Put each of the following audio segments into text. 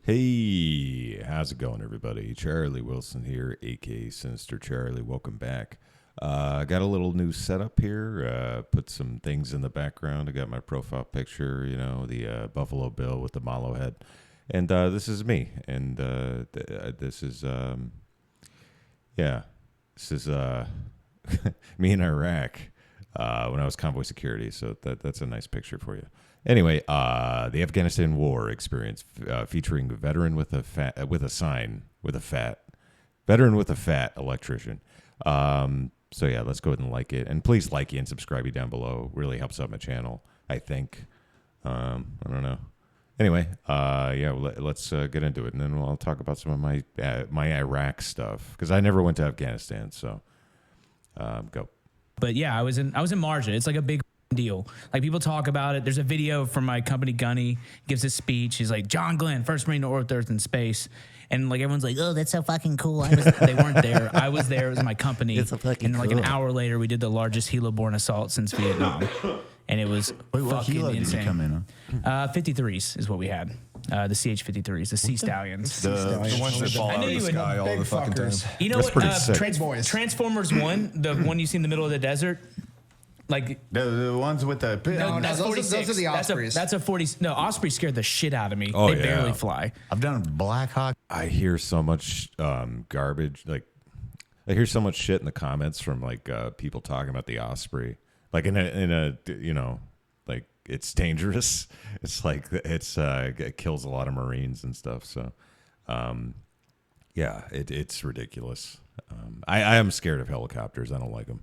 Hey, how's it going, everybody? Charlie Wilson here, aka Sinister Charlie. Welcome back. I got a little new setup here. Put some things in the background. I got my profile picture, the Buffalo Bill with the Malo head. And this is me. And this is me in Iraq when I was convoy security. So that's a nice picture for you. Anyway, the Afghanistan war experience featuring veteran with a fat electrician. So yeah, let's go ahead and like it, and please like it and subscribe down below. Really helps out my channel, I think. I don't know. Anyway, let's get into it, and then I'll talk about some of my Iraq stuff because I never went to Afghanistan. So go. But yeah, I was in Marja. It's like a big deal. Like, people talk about it. There's a video from my company, Gunny, gives a speech. He's like, John Glenn, first Marine to Earth in space. And like, everyone's like, oh, that's so fucking cool. They weren't there. I was there. It was my company. It's and like an hour later, we did the largest helo-borne assault since Vietnam. And it was fucking helo insane. did you come in on? 53s is what we had. The CH-53s, the Sea Stallions. The ones that fall out of the sky all the fucking time. You know That's what? pretty sick. Transformers 1, the one you see in the middle of the desert. Like The ones with the... that's those 46. are the Ospreys. That's a 40. No, Osprey scared the shit out of me. Oh, they yeah. barely fly. I've done Black Hawk. I hear so much garbage. Like, I hear so much shit in the comments from like people talking about the Osprey. Like in a like it's dangerous. It's like it kills a lot of Marines and stuff. So, it's ridiculous. I am scared of helicopters. I don't like them.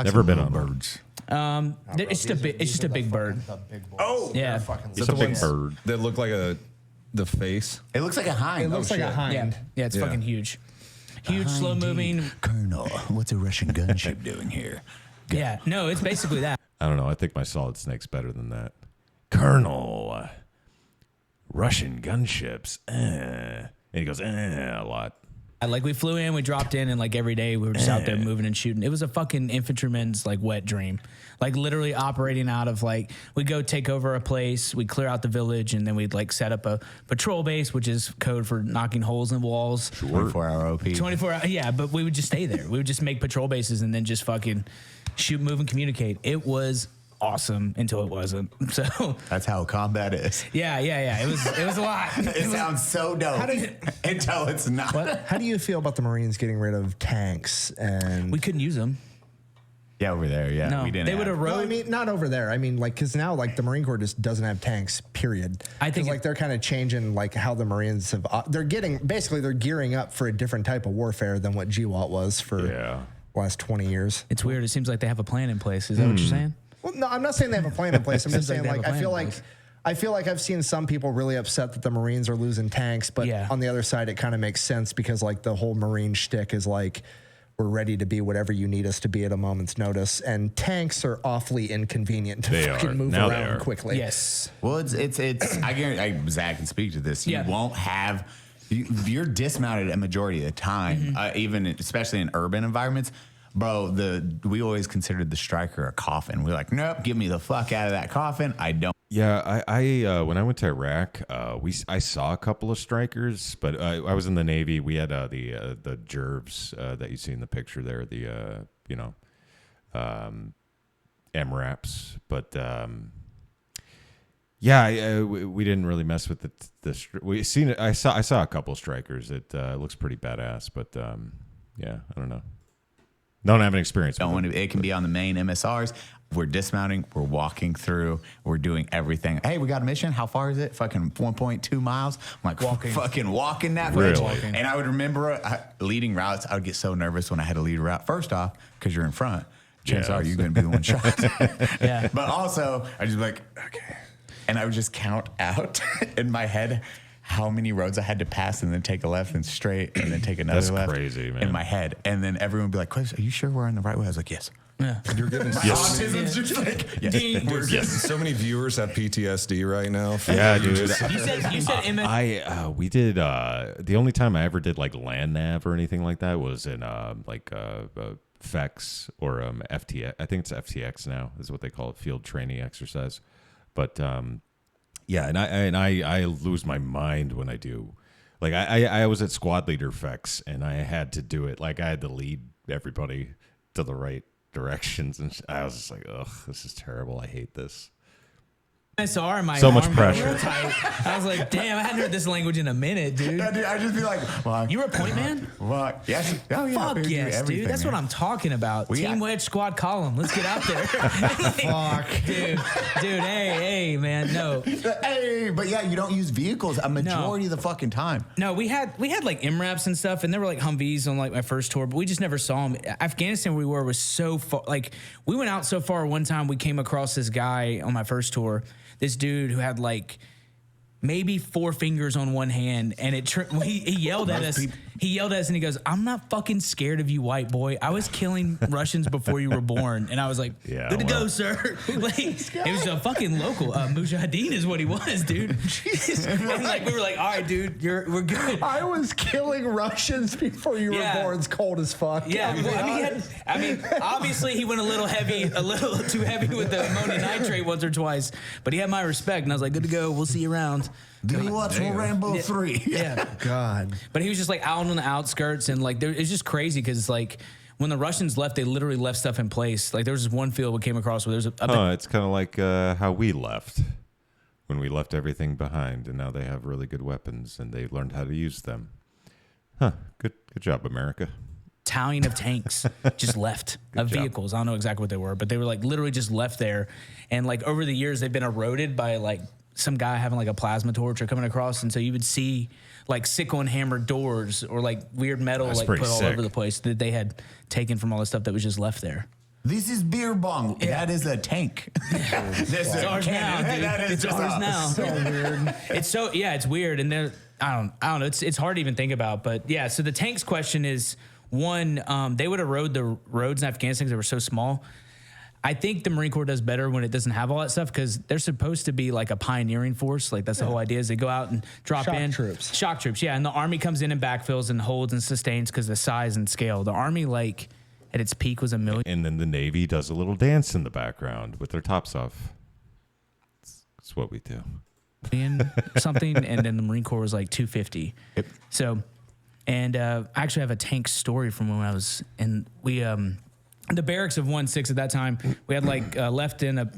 Never been on birds. It's just a big bird. Oh, Yeah. It's a big bird. That look like the face. It looks like a hind. It looks like a hind. Yeah, it's fucking huge. Huge, slow moving. Colonel, what's a Russian gunship doing here? Yeah, no, it's basically that. I don't know. I think my Solid Snake's better than that. Colonel, Russian gunships. And he goes, a lot. Like, we flew in, we dropped in, and like every day we were just out there moving and shooting. It was a fucking infantryman's like wet dream. Like, literally operating out of like, we'd go take over a place, we'd clear out the village, and then we'd like set up a patrol base, which is code for knocking holes in walls. 24-hour OP. 24 hours, yeah, but we would just stay there. We would just make patrol bases and then just fucking shoot, move, and communicate. It was awesome until it wasn't. So That's how combat is. yeah. It was a lot. It sounds so dope until it's not. How do you feel about the Marines getting rid of tanks? And We couldn't use them. Yeah, over there. Yeah, No, we didn't. they would have no, rode. I mean, not over there. I mean, like, because now, like, the Marine Corps just doesn't have tanks. Period. I think like they're kind of changing like how the Marines have. They're gearing up for a different type of warfare than what GWAT was for the last 20 years. It's weird. It seems like they have a plan in place. Is that what you're saying? Well, no, I'm not saying they have a plan in place. I'm just saying, Seems like like, they have a I feel plan in like. place. I feel like I've seen some people really upset that the Marines are losing tanks, but Yeah. on the other side, it kind of makes sense because like the whole Marine shtick is like, we're ready to be whatever you need us to be at a moment's notice, and tanks are awfully inconvenient to They fucking are. move Now they around are. quickly. Yes. Well, it's. I guarantee. Zach can speak to this. You Yeah. won't have. You're dismounted a majority of the time, even especially in urban environments. Bro, we always considered the Striker a coffin. We're like, nope, get me the fuck out of that coffin. I don't. Yeah, I when I went to Iraq, I saw a couple of Strikers, but I was in the Navy. We had the Jervs that you see in the picture there, the MRAPs, but we didn't really mess with I saw a couple of Strikers. It looks pretty badass, but I don't know. Don't have an experience. It can be on the main MSRs. We're dismounting. We're walking through. We're doing everything. Hey, we got a mission. How far is it? Fucking 1.2 miles. I'm like, fucking walking that Really? bitch. And I would remember leading routes. I would get so nervous when I had to lead a route. First off, because you're in front. Chances are you're going to be the one shot. Yeah. But also, I just be like, okay. And I would just count out in my head how many roads I had to pass and then take a left and straight and then take another That's left. crazy, man. In my head. And then everyone would be like, Chris, are you sure we're on the right way? I was like, yes. Yeah. You're getting Autism's just like, yes. We're getting so many viewers have PTSD right now. Yeah, dude. You said MS. We did the only time I ever did like land nav or anything like that was in FEX or FTX. I think it's FTX now is what they call it, field training exercise. But Yeah, and I lose my mind when I do. Like I was at squad leader Fex, and I had to do it. Like I had to lead everybody to the right directions, and I was just like, ugh, this is terrible. I hate this. I saw her in my So much arm pressure. real tight. I was like, damn, I hadn't heard this language in a minute, dude. Yeah, dude, I'd just be like, well, You were a point man? well, yes. Oh, yeah. Fuck we do yes, dude. everything, That's what man. I'm talking about. We Team got- wedge squad column. Let's get out there. Fuck. dude, hey, man, no. Hey, but yeah, you don't use vehicles a majority of the fucking time. No, we had like MRAPs and stuff, and there were like Humvees on like my first tour, but we just never saw them. Afghanistan, where we were, was so far. Like we went out so far. One time, we came across this guy on my first tour. This dude who had like maybe 4 fingers on one hand, and he yelled at us. He yelled at us, and he goes, "I'm not fucking scared of you, white boy. I was killing Russians before you were born." And I was like, Yeah, "Good to well. go, sir." Like it was a fucking local Mujahideen is what he was, dude. And like we were like, "All right, dude, we're good." I was killing Russians before you were Yeah. born. It's cold as fuck. Yeah, I'll be well, honest. I mean, obviously he went a little too heavy with the ammonium nitrate once or twice, but he had my respect, and I was like, "Good to go. We'll see you around." Do you watch Rambo 3? Yeah, God. but he was just like out on the outskirts, and like it's just crazy because like when the Russians left, they literally left stuff in place. Like there was this one field we came across where there's It's kind of like how we left when we left everything behind, and now they have really good weapons, and they learned how to use them. Huh? Good job, America. battalion of tanks just left of job. vehicles. I don't know exactly what they were, but they were like literally just left there. And like over the years, they've been eroded by like some guy having like a plasma torch or coming across. And so you would see like sickle and hammered doors or like weird metal That's like put pretty all sick. over the place that they had taken from all the stuff that was just left there. This is beer bong. That is a tank. This It's ours now, dude. That is It's just ours now. So weird. It's so it's weird, and there I don't know. It's hard to even think about, but yeah. So the tanks question is one. They would erode the roads in Afghanistan because they were so small. I think the Marine Corps does better when it doesn't have all that stuff because they're supposed to be like a pioneering force. Like that's the whole idea is they go out and drop Shock in troops. shock troops. Yeah, and the Army comes in and backfills and holds and sustains because the size and scale. The Army like at its peak was 1 million. And then the Navy does a little dance in the background with their tops off. It's what we do. Something, and then the Marine Corps was like 250. Yep. So, and I actually have a tank story from when I was in the barracks of 1-6 at that time. We had like left in a.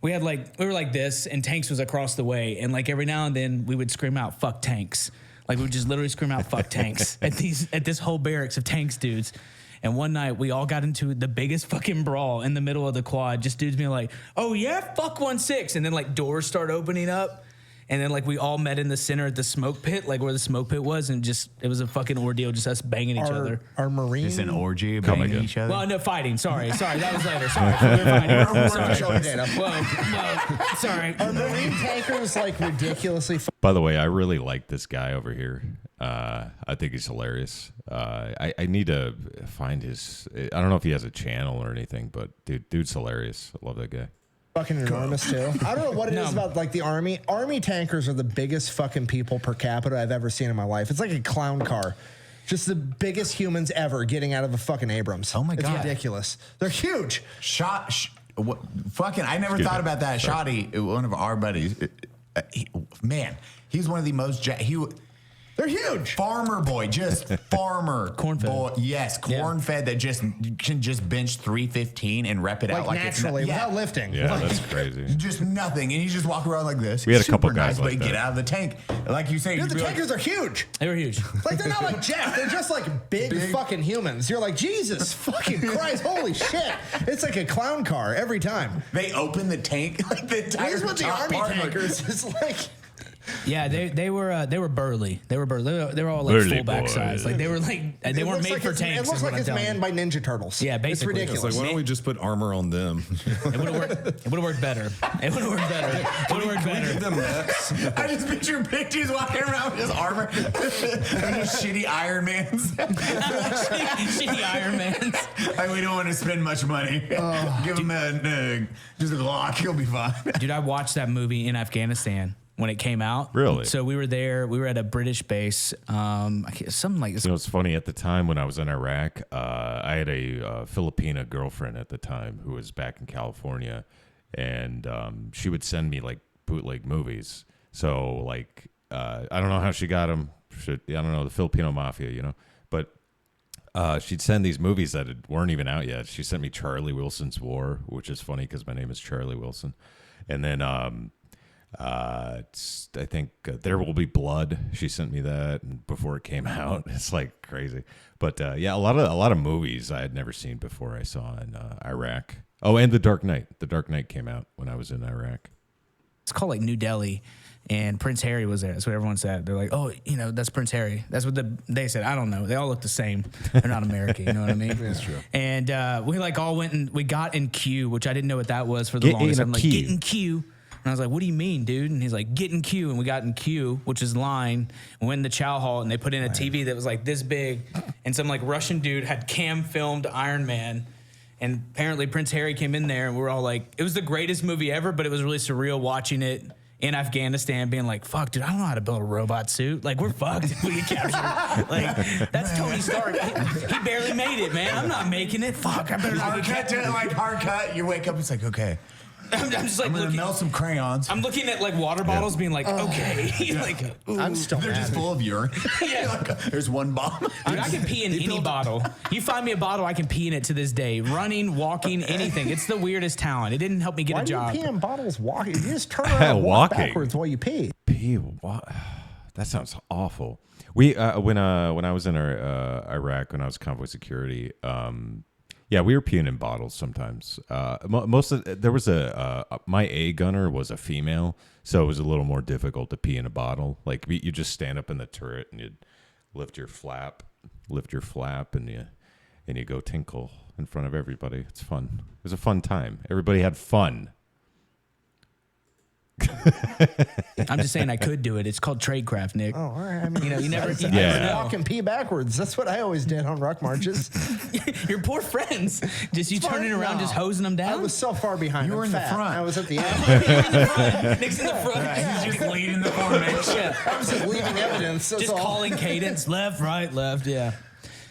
We had like we were like this, and tanks was across the way, and like every now and then we would scream out "fuck tanks," like we would just literally scream out "fuck tanks" at this whole barracks of tanks dudes. And one night we all got into the biggest fucking brawl in the middle of the quad. Just dudes being like, "Oh yeah, fuck 1-6," and then like doors start opening up. And then, like, we all met in the center at the smoke pit, like where the smoke pit was, and just it was a fucking ordeal, just us banging each other. Our Marine. It's an orgy Come banging again. each other. Well, no, fighting. Sorry, that was later. Sorry, we were fighting. Sorry. Showing data. Well, sorry. Our Marine tankers like ridiculously. By the way, I really like this guy over here. I think he's hilarious. I need to find his. I don't know if he has a channel or anything, but dude's hilarious. I love that guy. Fucking enormous too. I don't know what it is No. about like the Army. Army tankers are the biggest fucking people per capita I've ever seen in my life. It's like a clown car. Just the biggest humans ever getting out of a fucking Abrams. Oh my It's God. ridiculous. They're huge. Fucking, I never thought about that. Shoddy, one of our buddies, he's one of the most. They're huge. Farmer boy, just farmer Corn-fed. boy. Yes, corn fed that just can just bench 315 and rep it out Like like naturally, it's without lifting. Yeah, Like, that's crazy. just nothing, and he's just walking around like this. We had a Super couple guys nice, like but that. get out of the tank, like you say. dude, you'd the be like, tankers are huge. They were huge. Like they're not like Jeff. They're just like big fucking humans. You're like, Jesus fucking Christ, holy shit. It's like a clown car every time. they open the tank like the entire Here's what the top Army part, like- tankers is like. Yeah, they were burly. They were burly. They were all like Burly fullback boys. size. Like they were like they It weren't looks made like for it's- tanks. It looks is what like I'm it's telling manned you. by Ninja Turtles. Yeah, basically. It's It's ridiculous. like, why don't we just put armor on them? It would have worked. It would have worked better. It would have worked better. It would have worked better. Give them nets. I just picture pictures walking around with his armor and just shitty Iron Mans. Shitty Iron Mans. Like, we don't want to spend much money. Give him just a Glock. He'll be fine. Dude, I watched that movie in Afghanistan when it came out. Really? So we were there. We were at a British base. Something like this. You know, it's funny. At the time when I was in Iraq, I had a Filipina girlfriend at the time who was back in California, and she would send me like bootleg movies. So like, I don't know how she got them. I don't know, the Filipino mafia, you know, but she'd send these movies that weren't even out yet. She sent me Charlie Wilson's War, which is funny because my name is Charlie Wilson. And then I think There Will Be Blood. She sent me that before it came out. It's like crazy. But yeah, a lot of movies I had never seen before I saw in Iraq. Oh, and The Dark Knight. The Dark Knight came out when I was in Iraq. It's called like New Delhi, and Prince Harry was there. That's what everyone said. They're like, oh, you know, that's Prince Harry. That's what they said. I don't know. They all look the same. They're not American. You know what I mean? That's true. And we like all went and we got in queue, which I didn't know what that was for the longest. I'm like, get in queue. And I was like, what do you mean, dude? And he's like, get in queue. And we got in queue, which is line. We went in the chow hall, and they put in a TV that was like this big. And some like Russian dude had cam filmed Iron Man. And apparently Prince Harry came in there, and we were all like, it was the greatest movie ever, but it was really surreal watching it in Afghanistan, being like, fuck, dude, I don't know how to build a robot suit. Like, we're fucked if we get captured. Like, that's Tony Stark. He barely made it, man. I'm not making it. Fuck, I better not get captured. Hard cut. You wake up, it's like, okay. I'm just like, I'm gonna melt some crayons. I'm looking at like water bottles, being like, okay, like, I'm still They're mad. just full of urine. Yeah. Like, there's one bomb. Dude, I can pee in any bottle. You find me a bottle, I can pee in it to this day. Running, walking, anything. It's the weirdest talent. It didn't help me get Why a do job. you pee in bottles walking? You just turn around and walk Walking. backwards while you pee. That sounds awful. We when I was in Iraq, when I was convoy security, yeah, we were peeing in bottles sometimes. Most of there was my A gunner was a female, so it was a little more difficult to pee in a bottle. Like you just stand up in the turret and you'd lift your flap, and you go tinkle in front of everybody. It's fun. It was a fun time. Everybody had fun. I'm just saying I could do it. It's called tradecraft, Nick. Oh, all right. I mean, You never Yeah. walk and pee backwards. That's what I always did on ruck marches. Your poor friends. Just you turning around, No. just hosing them down. I was so far behind. You were I'm in the fat. front. I was at the end. Nick's in the front. He's just leading the formation. I was just leaving evidence. That's Just all. calling cadence, left, right, left. Yeah.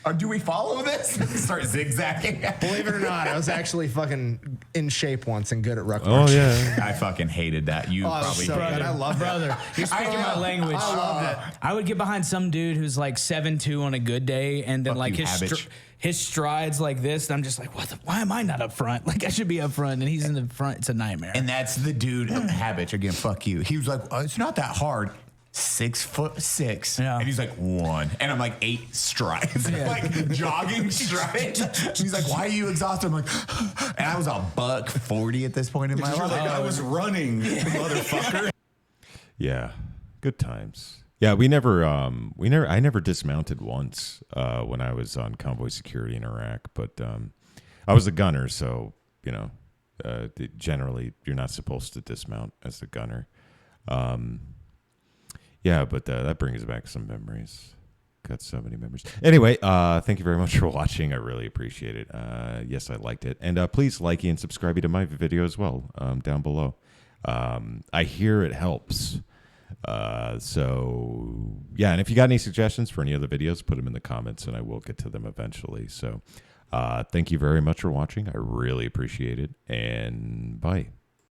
Or do we follow this? Start zigzagging. Believe it or not, I was actually fucking in shape once and good at ruck Oh marching. yeah. I fucking hated that. You I was probably so hated good. it. I love Brother, you're speaking my language. I loved it. I would get behind some dude who's like 7'2" on a good day, and then Fuck like you, Habich. his strides like this, and I'm just like, why am I not up front? Like I should be up front, and he's in the front. It's a nightmare. And that's the dude, Habich, again, fuck you. He was like, oh, it's not that hard. 6'6", Yeah. and he's like 1, and I'm like 8 strides, like jogging strides. He's like, "Why are you exhausted?" I'm like, and I was a $140 at this point in my life. I was running, motherfucker. Yeah, good times. Yeah, I never dismounted once when I was on convoy security in Iraq, but I was a gunner, so you know, generally you're not supposed to dismount as a gunner. Yeah, but that brings back some memories. Got so many memories. Anyway, thank you very much for watching. I really appreciate it. Yes, I liked it. And please like and subscribe to my video as well down below. I hear it helps. So, yeah, and if you got any suggestions for any other videos, put them in the comments, and I will get to them eventually. So, thank you very much for watching. I really appreciate it, and bye.